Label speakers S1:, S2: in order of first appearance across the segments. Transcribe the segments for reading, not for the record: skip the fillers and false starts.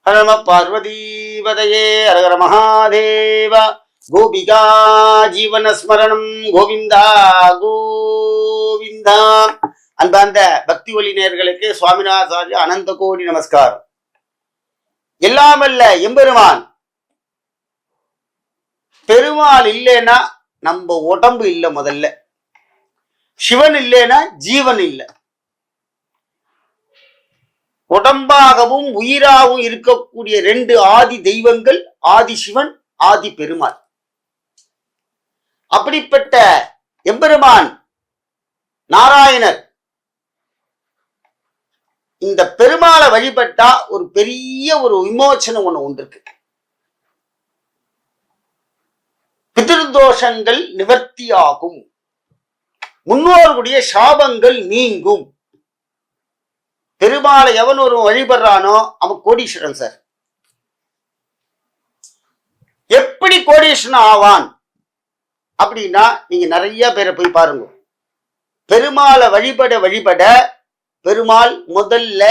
S1: நம பார்வதீபதையே அரகர மகாதேவ. கோபிகா ஜீவனஸ்மரணம் கோவிந்தா கோவிந்தா. அன்பார்ந்த பக்தி ஒளி நேயர்களுக்கு சுவாமிநாதாச்சாரிய அனந்த கோடி நமஸ்காரம். எல்லாமல்ல எம்பெருமான் பெருமாள் இல்லைன்னா நம்ம உடம்பு இல்லை. முதல்ல சிவன் இல்லைன்னா ஜீவன் இல்லை. உடம்பாகவும் உயிராகவும் இருக்கக்கூடிய ரெண்டு ஆதி தெய்வங்கள், ஆதி சிவன் ஆதி பெருமாள். அப்படிப்பட்ட எம்பெருமான் நாராயணர் இந்த பெருமாளை வழிபட்டா ஒரு பெரிய ஒரு விமோசனம் ஒண்ணு இருக்கு. பிதிர்தோஷங்கள் நிவர்த்தியாகும், முன்னோர்களுடைய சாபங்கள் நீங்கும். பெருமாளை எவன் ஒரு வழிபடுறானோ அவன் கோடீஸ்வரன் சார். எப்படி கோடீஸ்வரன் ஆவான் அப்படின்னா நீங்க நிறைய பேரை போய் பாருங்க. பெருமாளை வழிபட வழிபட பெருமாள் முதல்ல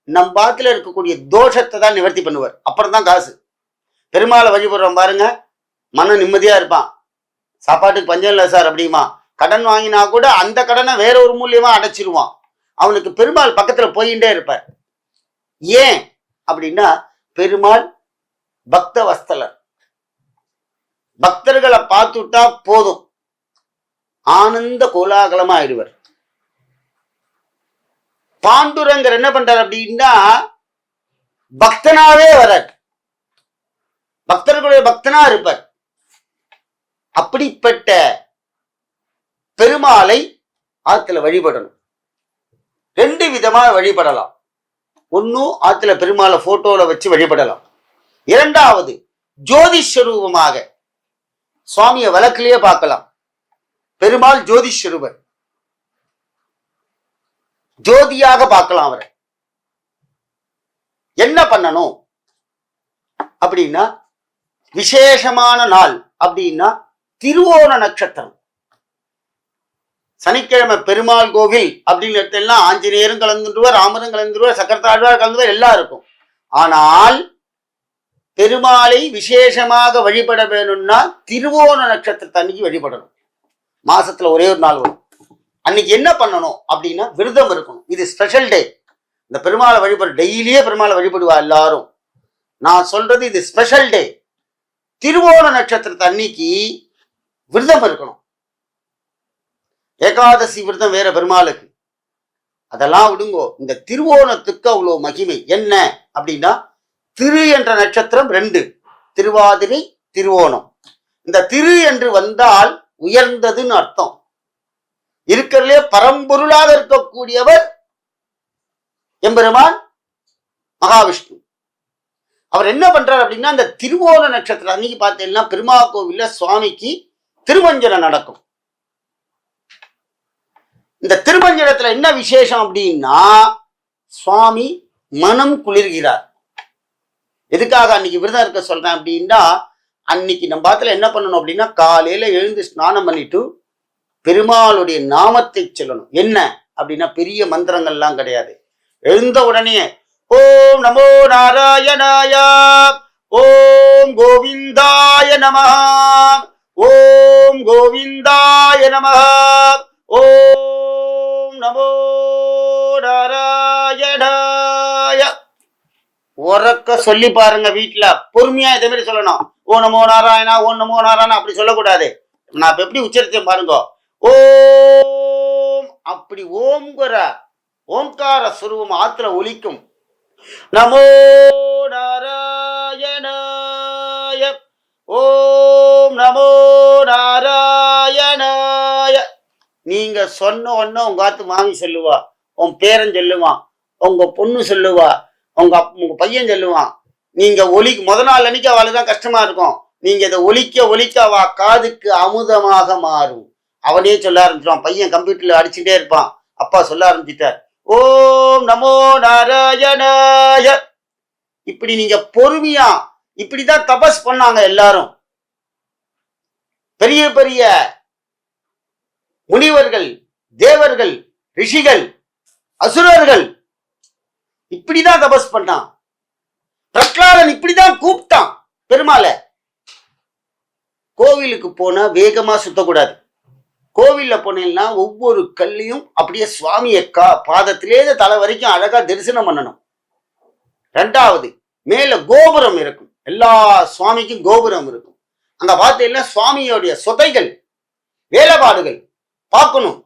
S1: நம் பாத்துல இருக்கக்கூடிய தோஷத்தை தான் நிவர்த்தி பண்ணுவார். அப்புறம் தான் காசு. பெருமாளை வழிபடுறோம் பாருங்க, மன நிம்மதியா இருப்பான். சாப்பாட்டுக்கு பஞ்சம் இல்லை சார் அப்படிமா. கடன் வாங்கினா கூட அந்த கடனை வேற ஒரு மூலியமா அடைச்சிருவான். அவனுக்கு பெருமாள் பக்கத்துல போயிட்டே இருப்பார். ஏன் அப்படின்னா பெருமாள் பக்த வஸ்தலர். பக்தர்களை பார்த்துட்டா போதும் ஆனந்த கோலாகலமா ஆயிடுவார். பாண்டுரங்கர் என்ன பண்றார் அப்படின்னா பக்தனாவே வரார், பக்தர்களுடைய பக்தனா இருப்பார். அப்படிப்பட்ட பெருமாளை ஆத்துல வழிபடணும். ரெண்டு விதமா வழிபடலாம். ஒன்னும் ஆத்துல பெருமாளை போட்டோல வச்சு வழிபடலாம். இரண்டாவது ஜோதிஸ்வரூபமாக சுவாமியை வழக்கிலேயே பார்க்கலாம். பெருமாள் ஜோதிஸ்வரூபர், ஜோதியாக பார்க்கலாம். அவரை என்ன பண்ணணும் அப்படின்னா விசேஷமான நாள் அப்படின்னா திருவோண நட்சத்திரம். சனிக்கிழமை பெருமாள் கோவில் அப்படின்னு எடுத்தெல்லாம் ஆஞ்சநேயரும் கலந்துருவார், ராமரும் கலந்துருவார், சக்கரத்தாழ்வார் கலந்துருவார், எல்லாம் இருக்கும். ஆனால் பெருமாளை விசேஷமாக வழிபட வேணும்னா திருவோண நட்சத்திரத்தை அன்னைக்கு வழிபடணும். மாசத்துல ஒரே ஒரு நாள் வரும். அன்னைக்கு என்ன பண்ணணும் அப்படின்னா விரதம் இருக்கணும். இது ஸ்பெஷல் டே. இந்த பெருமாளை வழிபட டெய்லியே பெருமாளை வழிபடுவா எல்லாரும். நான் சொல்றது இது ஸ்பெஷல் டே. திருவோண நட்சத்திரத்தை அன்னைக்கு விரதம் இருக்கணும். ஏகாதசி விரதம் வேற பெருமாளுக்கு, அதெல்லாம் விடுங்கோ. இந்த திருவோணத்துக்கு அவ்வளோ மகிமை. என்ன அப்படின்னா திரு என்ற நட்சத்திரம் ரெண்டு, திருவாதிரை திருவோணம். இந்த திரு என்று வந்தால் உயர்ந்ததுன்னு அர்த்தம். இருக்கிறதுலே பரம்பொருளாக இருக்கக்கூடியவர் எம்பெருமான் மகாவிஷ்ணு. அவர் என்ன பண்றார் அப்படின்னா இந்த திருவோண நட்சத்திரம் அன்னைக்கு பார்த்தீங்கன்னா பெருமா கோவில்ல சுவாமிக்கு திருமஞ்சனம் நடக்கும். இந்த திருமஞ்சனத்துல என்ன விசேஷம் அப்படின்னா சுவாமி மனம் குளிர்கிறார். எதுக்காக அன்னைக்கு விரதம் இருக்க சொல்றேன் அப்படின்னா அன்னைக்கு நம்ம பாத்துல என்ன பண்ணணும் அப்படின்னா காலையில எழுந்து ஸ்நானம் பண்ணிட்டு பெருமாளுடைய நாமத்தை சொல்லணும். என்ன அப்படின்னா பெரிய மந்திரங்கள்லாம் கிடையாது. எழுந்த உடனே ஓம் நமோ நாராயணாய, ஓம் கோவிந்தாய நமஹ, ஓம் கோவிந்தாய நமஹ, ஓம் நமோ நாராயணாய. உறக்க சொல்லி பாருங்க. வீட்டுல பொறுமையா இதே மாதிரி சொல்லணும். ஓ நமோ நாராயணா, ஓம் நமோ நாராயணா அப்படி சொல்லக்கூடாது. நான் இப்ப எப்படி உச்சரித்தேன் பாருங்க. ஓம் அப்படி ஓம்ங்கிற ஓம்கார சுரூபம் ஆத்துல ஒலிக்கும். நமோ நாராயணாய, ஓம் நமோ நாராயணாய. நீங்க சொன்ன உடனே உங்க ஆத்து மாமி சொல்லுவா, உன் பேரன் சொல்லுவான், உங்க பொண்ணு சொல்லுவா, உங்க பையன் சொல்லுவான். நீங்க ஒலிக்கு முத நாள் அன்னைக்கு அவளுதான் கஷ்டமா இருக்கும். நீங்க இதை ஒலிக்க ஒலிக்க அவ காதுக்கு அமுதமாக மாறும். அவனே சொல்ல ஆரம்பிச்சிருவான். பையன் கம்ப்யூட்டர்ல அடிச்சுட்டே இருப்பான். அப்பா சொல்ல ஆரம்பிச்சிட்டார் ஓம் நமோ நாராயணாய. இப்படி நீங்க பொறுமையா இப்படிதான் தபஸ் பண்ணாங்க எல்லாரும். பெரிய பெரிய முனிவர்கள், தேவர்கள், ரிஷிகள், அசுரர்கள் இப்படிதான் தபஸ் பண்ணான். பிரகலாதன் இப்படிதான் கூப்பிட்டான் பெருமாளை. கோவிலுக்கு போனா வேகமா சுத்தக்கூடாது. கோவில்ல போனீங்கன்னா ஒவ்வொரு கல்லையும் அப்படியே சுவாமியை பாதத்திலே தலை வரைக்கும் அழகா தரிசனம் பண்ணணும். ரெண்டாவது, மேல கோபுரம் இருக்கும். எல்லா சுவாமிக்கும் கோபுரம் இருக்கும். அங்க பார்த்தீங்கன்னா சுவாமியோடைய சொதைகள், வேலைப்பாடுகள் பார்க்கணும்.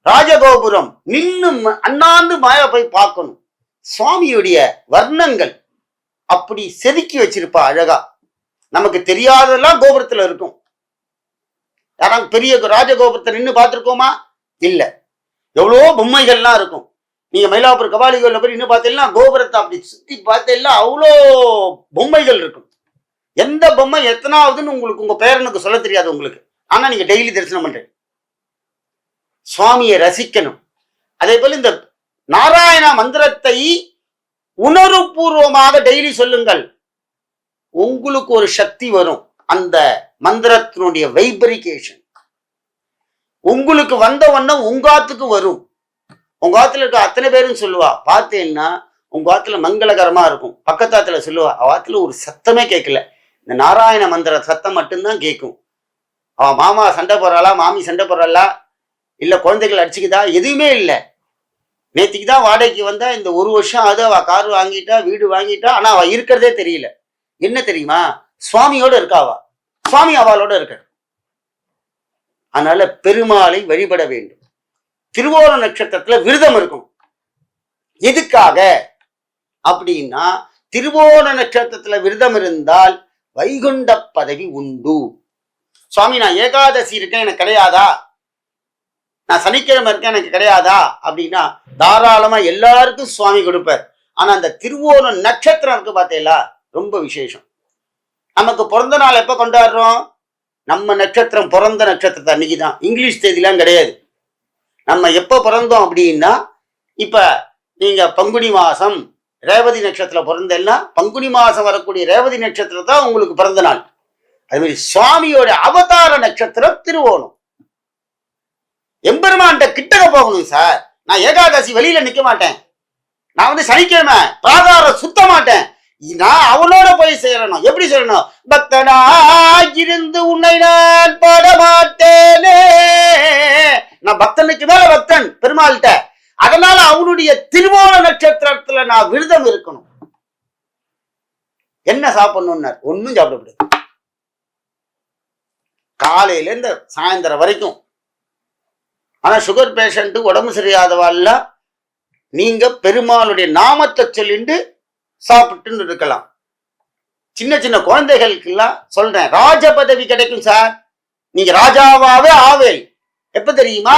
S1: ராஜகோபுரம் நின்னு அண்ணாந்து மேல போய் பார்க்கணும். சுவாமியுடைய வர்ணங்கள் அப்படி செதுக்கி வச்சிருப்பா அழகா. நமக்கு தெரியாததெல்லாம் கோபுரத்துல இருக்கும். யாராவது பெரிய ராஜகோபுரத்தை நின்று பார்த்துருக்கோமா? இல்ல. எவ்வளோ பொம்மைகள்லாம் இருக்கும். நீங்க மயிலாப்பூர் கபாலி கோயில போய் நின்று பார்த்தீங்கன்னா கோபுரத்தை அப்படி சுத்தி பார்த்தீங்கன்னா அவ்வளோ பொம்மைகள் இருக்கும். எந்த பொம்மை எத்தனாவதுன்னு உங்களுக்கு உங்க பேரனுக்கு சொல்ல தெரியாது உங்களுக்கு. ஆனா நீங்க டெய்லி தரிசனம் பண்றீங்க. சுவாமியை ரசிக்கணும். அதே போல இந்த நாராயண மந்திரத்தை உணர்வுபூர்வமாக டெய்லி சொல்லுங்கள். உங்களுக்கு ஒரு சக்தி வரும். அந்த மந்திரத்தினுடைய வைப்ரிகேஷன் உங்களுக்கு வந்த வண்ணம் உங்க ஆத்துக்கு வரும். உங்க ஆத்துல இருக்க அத்தனை பேரும் சொல்லுவா, பார்த்தேன்னா உங்க ஆத்துல மங்களகரமா இருக்கும். பக்கத்தாத்துல சொல்லுவா, ஆத்துல ஒரு சத்தமே கேட்கல, இந்த நாராயண மந்திர சத்தம் மட்டும்தான் கேட்கும். அவ மாமா சண்டை போடுறாளா, மாமி சண்டை போடுறாளா, இல்ல குழந்தைகள் அடிச்சுக்குதா, எதுவுமே இல்லை. நேற்றுக்கு தான் வாடகைக்கு வந்தா, இந்த ஒரு வருஷம் அது அவ கார் வாங்கிட்டா, வீடு வாங்கிட்டா, ஆனா அவ இருக்கிறதே தெரியல. என்ன தெரியுமா? சுவாமியோட இருக்காவா, சுவாமி அவளோட இருக்க. அதனால பெருமாளை வழிபட வேண்டும். திருவோண நட்சத்திரத்துல விரதம் இருக்கும். எதுக்காக அப்படின்னா, திருவோண நட்சத்திரத்துல விரதம் இருந்தால் வைகுண்ட பதவி உண்டு. சுவாமி நான் ஏகாதசி இருக்கேன் எனக்கு கிடையாதா, நான் சனிக்கிழமை இருக்கேன் எனக்கு கிடையாதா அப்படின்னா தாராளமா எல்லாருக்கும் சுவாமி கொடுப்பார். ஆனா அந்த திருவோண நட்சத்திரம் இருக்கு பார்த்தீங்களா, ரொம்ப விசேஷம். நமக்கு பிறந்த நாள் எப்ப கொண்டாடுறோம்? நம்ம நட்சத்திரம் பிறந்த நட்சத்திரத்தை அன்னைக்குதான். இங்கிலீஷ் தேதியெல்லாம் கிடையாது. நம்ம எப்ப பிறந்தோம் அப்படின்னா, இப்ப நீங்க பங்குனி மாசம் ரேவதி நட்சத்திரம் பிறந்தேன்னா பங்குனி மாசம் வரக்கூடிய ரேவதி நட்சத்திரம் தான் உங்களுக்கு பிறந்த நாள். அது மாதிரி சுவாமியோட அவதார நட்சத்திரம் திருவோணம். எம்பெருமான்கிட்ட கிட்டக போகணும் சார். நான் ஏகாதசி வெளியில நிக்க மாட்டேன். நான் சனிக்கிழமை பிராகாரம் சுத்த மாட்டேன். நான் அவனோட போய் சேரணும். எப்படி சேரணும்? பக்தனாயிருந்து உன்னை நான் பாட மாட்டேனே. நான் பக்தனுக்கு மேல பக்தன் பெருமாள்கிட்ட. அதனால அவனுடைய திருவோண நட்சத்திரத்துல நான் விரதம் இருக்கணும். என்ன சாப்பிடணும்னார்? ஒன்னும் சாப்பிடக்கூடாது. காலையில இருந்து சாயந்தரம் வரைக்கும். ஆனா சுகர் பேஷண்ட், உடம்பு சரியாதவாள்ல நீங்க பெருமாளுடைய நாமத்தை சொல்லிட்டு சாப்பிட்டு இருக்கலாம். சின்ன சின்ன குழந்தைகளுக்கு எல்லாம் சொல்றேன், ராஜ பதவி கிடைக்கும் சார். நீங்க ராஜாவாவே ஆவேல். எப்ப தெரியுமா?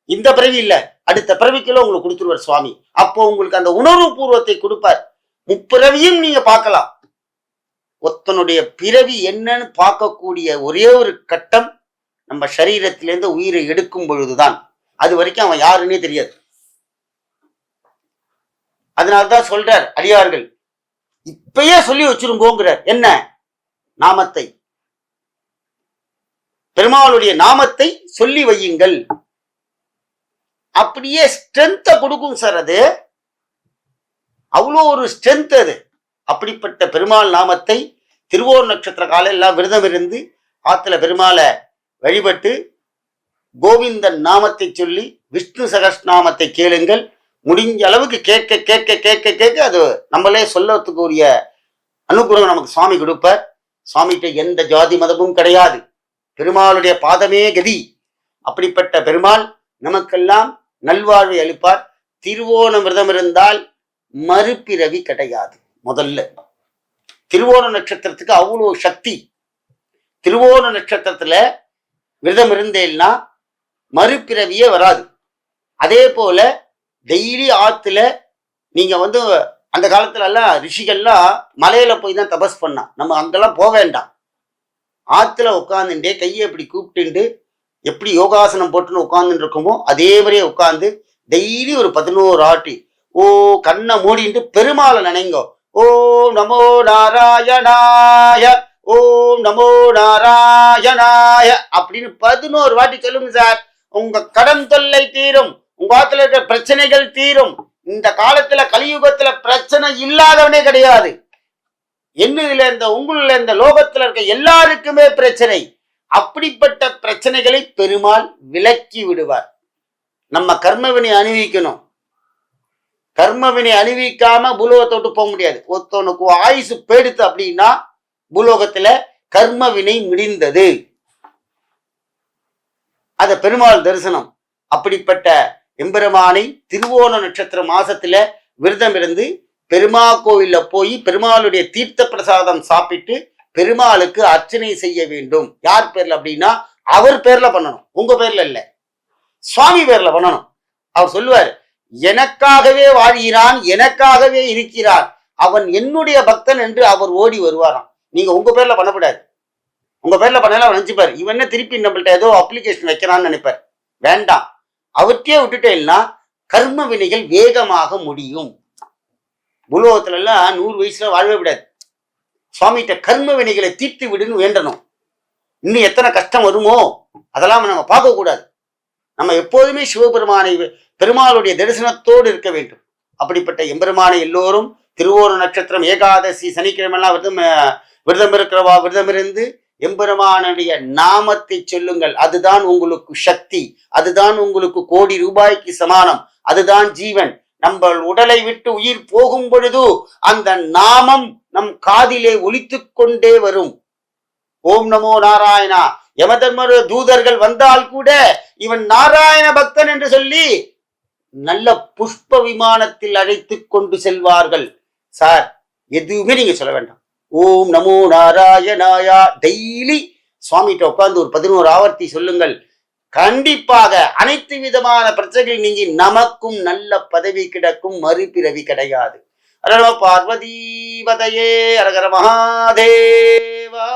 S1: இந்த பிறவி இல்ல, அடுத்த பிறவிக்குள்ள உங்களுக்கு கொடுத்துருவார் சுவாமி. அப்போ உங்களுக்கு அந்த உணர்வு பூர்வத்தை கொடுப்பார். முப்பிறவியும் நீங்க பார்க்கலாம். ஒத்தனுடைய பிறவி என்னன்னு பார்க்கக்கூடிய ஒரே ஒரு கட்டம் நம்ம சரீரத்திலேருந்து உயிரை எடுக்கும் பொழுதுதான். அது வரைக்கும் அவன் யாருன்னே தெரியாது. அதனால்தான் சொல்றார் அடியார்கள், இப்பயே சொல்லி வச்சிருங்கோங்கிறார். என்ன நாமத்தை? பெருமாளுடைய நாமத்தை சொல்லி வையுங்கள். அப்படியே ஸ்ட்ரென்த்தை கொடுக்கும் சார். அது அவ்வளோ ஒரு ஸ்ட்ரென்த். அது அப்படிப்பட்ட பெருமாள் நாமத்தை திருவோண நட்சத்திர காலையில் எல்லாம் விரதம் இருந்து ஆத்துல பெருமாளை வழிபட்டு கோவிந்தன் நாமத்தை சொல்லி விஷ்ணு சகஸ்நாமத்தை கேளுங்கள். முடிஞ்ச அளவுக்கு கேட்க கேட்க கேட்க கேட்க அது நம்மளே சொல்லத்துக்குரிய அனுகிரகம் நமக்கு சுவாமி கொடுப்பார். சுவாமிகிட்ட எந்த ஜாதி மதமும் கிடையாது. பெருமாளுடைய பாதமே கதி. அப்படிப்பட்ட பெருமாள் நமக்கெல்லாம் நல்வாழ்வை அளிப்பார். திருவோண விரதம் இருந்தால் மறுபிறவி கிடையாது. முதல்ல திருவோண நட்சத்திரத்துக்கு அவ்வளோ சக்தி. திருவோண நட்சத்திரத்துல விரதம் இருந்தேன்னா மறுபிறவியே வராது. அதே போல டெய்லி ஆத்துல நீங்க அந்த காலத்துல எல்லாம் ரிஷிகள்லாம் மலையில போய் தான் தபஸ் பண்ணா. நம்ம அங்கெல்லாம் போக வேண்டாம். ஆத்துல உட்காந்துட்டே கையை இப்படி கூப்பிட்டு எப்படி யோகாசனம் போட்டுன்னு உட்காந்துட்டு இருக்கோமோ அதே மாதிரியே உட்காந்து டெய்லி ஒரு 11 ஆட்டி கண்ணை மூடிட்டு பெருமாளை நினைங்கோ. ஓம் நமோ நாராயணாய, ஓம் நமோ நாராயணாய அப்படின்னு 11 வாட்டி சொல்லுங்க சார். உங்க கடன் தொல்லை தீரும். உங்க ஆத்துல இருக்கிற பிரச்சனைகள் தீரும். இந்த காலத்துல கலியுகத்துல பிரச்சனை இல்லாதவனே கிடையாது. என்னதுல இந்த உங்களுள்ள இந்த லோகத்துல இருக்க எல்லாருக்குமே பிரச்சனை. அப்படிப்பட்ட பிரச்சனைகளை பெருமாள் விலக்கி விடுவார். நம்ம கர்மவினை அணிவிக்கணும். கர்மவினை அணிவிக்காம பூலோகத்தை விட்டு போக முடியாது. ஒருத்தவனுக்கு ஆயுசு போயிடுத்து அப்படின்னா பூலோகத்துல கர்மவினை முடிந்தது. அத பெருமாள் தரிசனம். அப்படிப்பட்ட எம்பெருமானை திருவோண நட்சத்திர மாசத்துல விரதம் இருந்து பெருமா கோவில்ல போய் பெருமாளுடைய தீர்த்த பிரசாதம் சாப்பிட்டு பெருமாளுக்கு அர்ச்சனை செய்ய வேண்டும். யார் பேர்ல அப்படின்னா அவர் பேர்ல பண்ணணும், உங்க பேர்ல இல்ல, சுவாமி பேர்ல பண்ணணும். அவர் சொல்லுவார், எனக்காகவே வாழ்கிறான், எனக்காகவே இருக்கிறான், அவன் என்னுடைய பக்தன் என்று அவர் ஓடி வருவாராம். நீங்க உங்க பேர்ல பண்ணக்கூடாது. உங்க பேர்ல பண்ணல அவர் நினைச்சுப்பாரு, இவன் என்ன திருப்பி நம்மள்ட்ட ஏதோ அப்ளிகேஷன் வைக்கிறான்னு நினைப்பார். வேண்டாம், அவற்றையே விட்டுட்டேன்னா கர்ம வினைகள் வேகமாக முடியும். பூலோகத்துல எல்லாம் 100 வயசுல வாழவே விடாது. சுவாமிகிட்ட கர்ம வினைகளை தீர்த்து விடுன்னு வேண்டணும். இன்னும் எத்தனை கஷ்டம் வருமோ அதெல்லாம் நம்ம பார்க்க கூடாது. நம்ம எப்போதுமே சிவபெருமானை பெருமாளுடைய தரிசனத்தோடு இருக்க வேண்டும். அப்படிப்பட்ட எம்பெருமானை எல்லோரும் திருவோண நட்சத்திரம் ஏகாதசி சனிக்கிழமெல்லாம் விரதம் இருக்கிறவா விரதம் இருந்து எம்பெருமானுடைய நாமத்தை சொல்லுங்கள். அதுதான் உங்களுக்கு சக்தி, அதுதான் உங்களுக்கு கோடி ரூபாய்க்கு சமானம், அதுதான் ஜீவன். நம்ம உடலை விட்டு உயிர் போகும் பொழுது அந்த நாமம் நம் காதிலே ஒலித்து கொண்டே வரும். ஓம் நமோ நாராயணா. யமதர்ம தூதர்கள் வந்தால் கூட இவன் நாராயண பக்தன் என்று சொல்லி நல்ல புஷ்ப விமானத்தில் அழைத்து கொண்டு செல்வார்கள். சார், எதுவுமே நீங்க சொல்ல வேண்டாம். ஓம் நமோ நாராயணாயா டெய்லி சுவாமிகிட்ட உட்கார்ந்து ஒரு 11 ஆவர்த்தி சொல்லுங்கள். கண்டிப்பாக அனைத்து விதமான பிரச்சனைகள் நீங்கி நமக்கும் நல்ல பதவி கிடைக்கும், மறுபிறவி கிடையாது. அரகர பார்வதி பதையே, அரகர மகாதேவா.